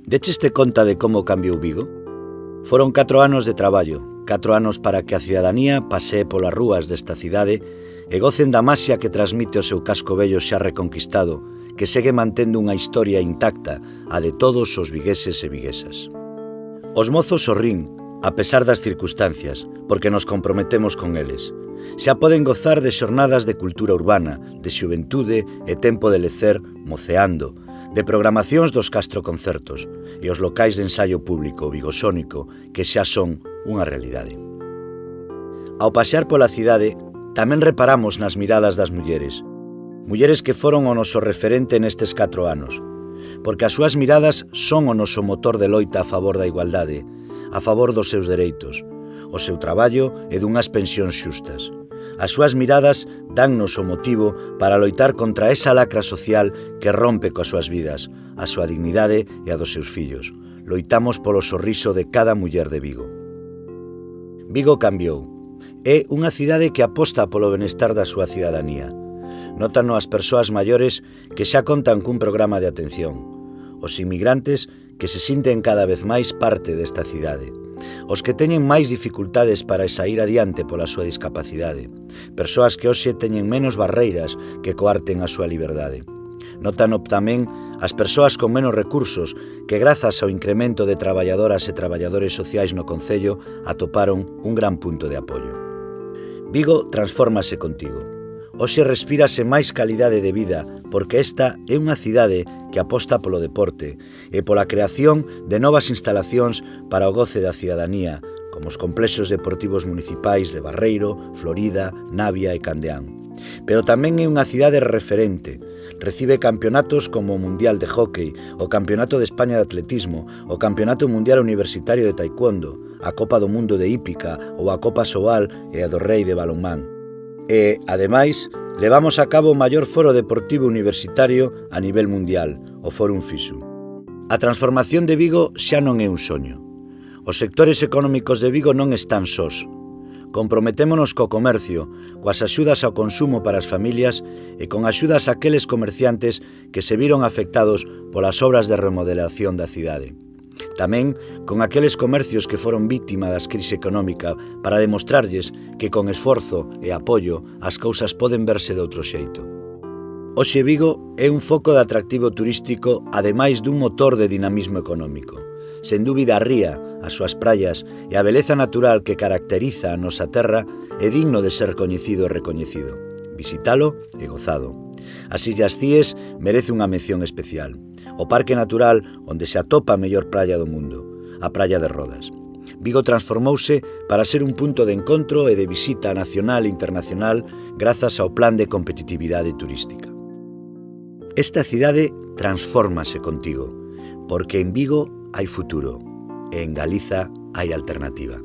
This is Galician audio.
Decheste conta de como cambiou Vigo? Foron 4 anos de traballo, 4 anos para que a cidadanía pasee polas rúas desta cidade e gocen da maxia que transmite o seu casco vello xa reconquistado, que segue mantendo unha historia intacta, a de todos os vigueses e viguesas. Os mozos sorrín, a pesar das circunstancias, porque nos comprometemos con eles. Xa poden gozar de xornadas de cultura urbana, de xuventude e tempo de lecer moceando, de programacións dos castroconcertos e os locais de ensaio público vigosónico que xa son unha realidade. Ao pasear pola cidade, tamén reparamos nas miradas das mulleres que foron o noso referente nestes 4 anos, porque as súas miradas son o noso motor de loita a favor da igualdade, a favor dos seus dereitos, o seu traballo e dunhas pensións xustas. As súas miradas dannos o motivo para loitar contra esa lacra social que rompe coas súas vidas, a súa dignidade e a dos seus fillos. Loitamos polo sorriso de cada muller de Vigo. Vigo cambiou. É unha cidade que aposta polo benestar da súa cidadanía. Nótano as persoas maiores que xa contan cun programa de atención. Os inmigrantes que se sinten cada vez máis parte desta cidade. Os que teñen máis dificultades para saír adiante pola súa discapacidade. Persoas que hoxe teñen menos barreiras que coarten a súa liberdade. Nótano tamén as persoas con menos recursos que, grazas ao incremento de traballadoras e traballadores sociais no concello, atoparon un gran punto de apoio. Vigo transfórmase contigo. Hoxe respírase máis calidade de vida porque esta é unha cidade que aposta polo deporte e pola creación de novas instalacións para o goce da cidadanía, como os complexos deportivos municipais de Barreiro, Florida, Navia e Candeán. Pero tamén é unha cidade referente. Recibe campeonatos como o Mundial de Hóckey, o Campeonato de España de Atletismo, o Campeonato Mundial Universitario de Taekwondo, a Copa do Mundo de Hípica ou a Copa Sobal e a do Rei de Balonmán. E, ademais, levamos a cabo o maior foro deportivo universitario a nivel mundial, o Fórum FISU. A transformación de Vigo xa non é un soño. Os sectores económicos de Vigo non están sós. Comprometémonos co comercio, coas axudas ao consumo para as familias e con axudas a aqueles comerciantes que se viron afectados polas obras de remodelación da cidade. Tamén con aqueles comercios que foron vítima da crise económica para demostrarlles que con esforzo e apoio as cousas poden verse de outro xeito. Hoxe Vigo é un foco de atractivo turístico ademais dun motor de dinamismo económico. Sen dúbida a ría, as súas praias e a beleza natural que caracteriza a nosa terra é digno de ser coñecido e recoñecido. Visitalo e gozado. As Illas Cíes merece unha mención especial. O Parque Natural onde se atopa a mellor praia do mundo, a Praia de Rodas. Vigo transformouse para ser un punto de encontro e de visita nacional e internacional grazas ao Plan de Competitividade Turística. Esta cidade transfórmase contigo, porque en Vigo hai futuro e en Galiza hai alternativa.